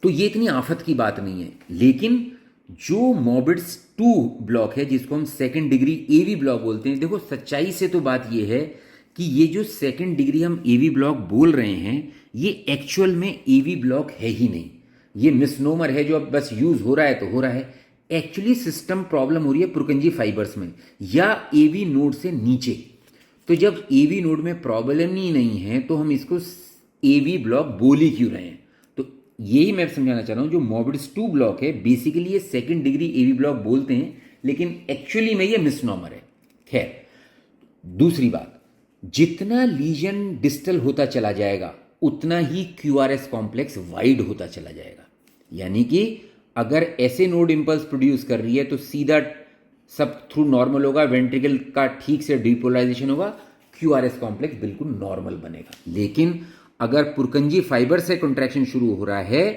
तो ये इतनी आफत की बात नहीं है। लेकिन जो मॉर्बिड्स 2 ब्लॉक है, जिसको हम सेकंड डिग्री एवी ब्लॉक बोलते हैं, देखो सच्चाई से तो बात ये है कि ये जो सेकंड डिग्री हम एवी ब्लॉक बोल रहे हैं, ये एक्चुअल में एवी ब्लॉक है ही नहीं। ये मिसनोमर है जो अब बस यूज हो रहा है तो हो रहा है। एक्चुअली सिस्टम प्रॉब्लम हो रही है पुरकंजी फाइबर्स में या एवी नोड से नीचे। तो जब एवी नोड में प्रॉब्लम ही नहीं है तो हम इसको एवी ब्लॉक बोल ही क्यों रहे हैं? तो यही मैं समझाना चाह रहा हूं। जो मॉर्बिड्स 2 ब्लॉक है, बेसिकली ये सेकंड डिग्री एवी ब्लॉक बोलते हैं, लेकिन एक्चुअली में ये मिसनॉमर है। खैर, दूसरी बात, जितना लीजन डिस्टल होता चला जाएगा उतना ही क्यूआरएस कॉम्प्लेक्स वाइड होता चला जाएगा। यानी कि अगर ऐसे नोड इंपल्स प्रोड्यूस कर रही है तो सीधा सब थ्रू नॉर्मल होगा, वेंट्रिकल का ठीक से डिपोलराइजेशन होगा, क्यूआरएस कॉम्प्लेक्स बिल्कुल नॉर्मल बनेगा। लेकिन अगर पुरकंजी फाइबर से कॉन्ट्रैक्शन शुरू हो रहा है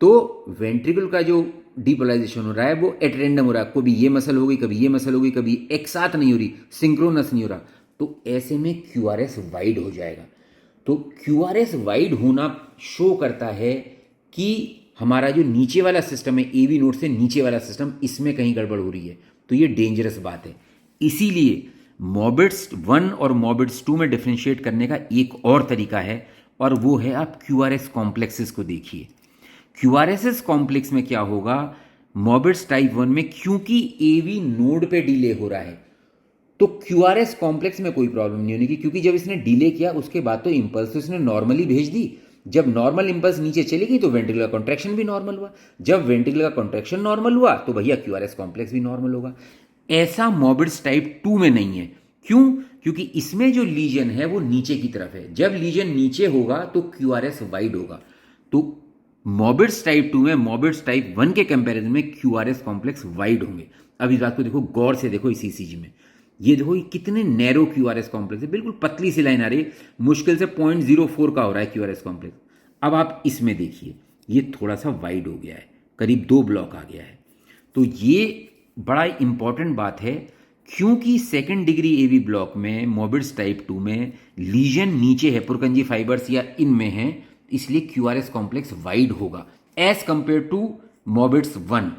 तो वेंट्रिकल का जो डिपोलराइजेशन हो रहा है वो एट रैंडम हो रहा है। कभी ये मसल हो गई, कभी ये मसल हो गई, कभी एक साथ नहीं हो रही, सिंक्रोनस नहीं हो रहा। तो ऐसे में क्यूआरएस वाइड हो जाएगा। तो क्यूआरएस वाइड होना शो करता है कि हमारा जो नीचे वाला सिस्टम है, एवी नोड से नीचे वाला सिस्टम, इसमें कहीं गड़बड़ हो रही है। तो ये डेंजरस बात है। इसीलिए मॉर्बिड्स 1 और मॉर्बिड्स 2 में डिफ्रेंशिएट करने का एक और तरीका है, और वो है आप क्यूआरएस कॉम्प्लेक्सेस को देखिए। क्यूआरएस कॉम्प्लेक्स में क्या होगा, मॉर्बिड्स टाइप 1 में क्योंकि एवी नोड पे डिले हो रहा है तो क्यूआरएस कॉम्प्लेक्स में कोई प्रॉब्लम नहीं होगी, क्योंकि जब इसने डिले किया उसके बाद तो इंपल्स तो इसने नॉर्मली भेज दी। जब नॉर्मल इंपल्स नीचे चली गई तो वेंट्रिकुलर कॉन्ट्रैक्शन भी नॉर्मल हुआ। जब वेंट्रिकुलर कॉन्ट्रैक्शन नॉर्मल हुआ तो भैया क्यूआरएस कॉम्प्लेक्स भी नॉर्मल होगा। ऐसा मॉर्बिड्स टाइप 2 में नहीं है। क्यों? क्योंकि इसमें जो लीजन है वो नीचे की तरफ है। जब लीजन नीचे होगा तो क्यूआरएस वाइड होगा। तो मॉर्बिड्स टाइप 2 में मॉर्बिड्स टाइप 1 के कंपैरिजन में क्यूआरएस कॉम्प्लेक्स वाइड होंगे। अब इस बात को देखो, गौर से देखो। इस ईसीजी में ये देखो, ये कितने नैरो क्यूआरएस कॉम्प्लेक्स है, बिल्कुल पतली सी लाइन आ रही है, मुश्किल से 0.04 का हो रहा है क्यूआरएस कॉम्प्लेक्स। अब आप इसमें देखिए, ये थोड़ा सा वाइड हो गया है, करीब 2 ब्लॉक आ गया है। तो ये बड़ा इंपॉर्टेंट बात है, क्योंकि सेकंड डिग्री एवी ब्लॉक में मॉर्बिड्स टाइप 2 में लीजन नीचे है, पुरकंजी फाइबर्स या इनमें है, इसलिए क्यूआरएस कॉम्प्लेक्स वाइड होगा एज कंपेयर टू मॉर्बिड्स 1।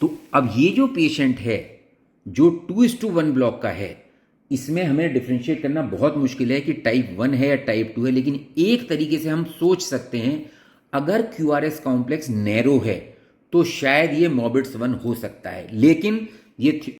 तो अब ये जो पेशेंट है जो 2:1 ब्लॉक का है, इसमें हमें डिफ्रेंशिएट करना बहुत मुश्किल है कि टाइप 1 है या टाइप 2 है। लेकिन एक तरीके से हम सोच सकते हैं, अगर क्यूआरएस कॉम्प्लेक्स नैरो है तो शायद ये मॉर्बिड्स 1 हो सकता है। लेकिन ये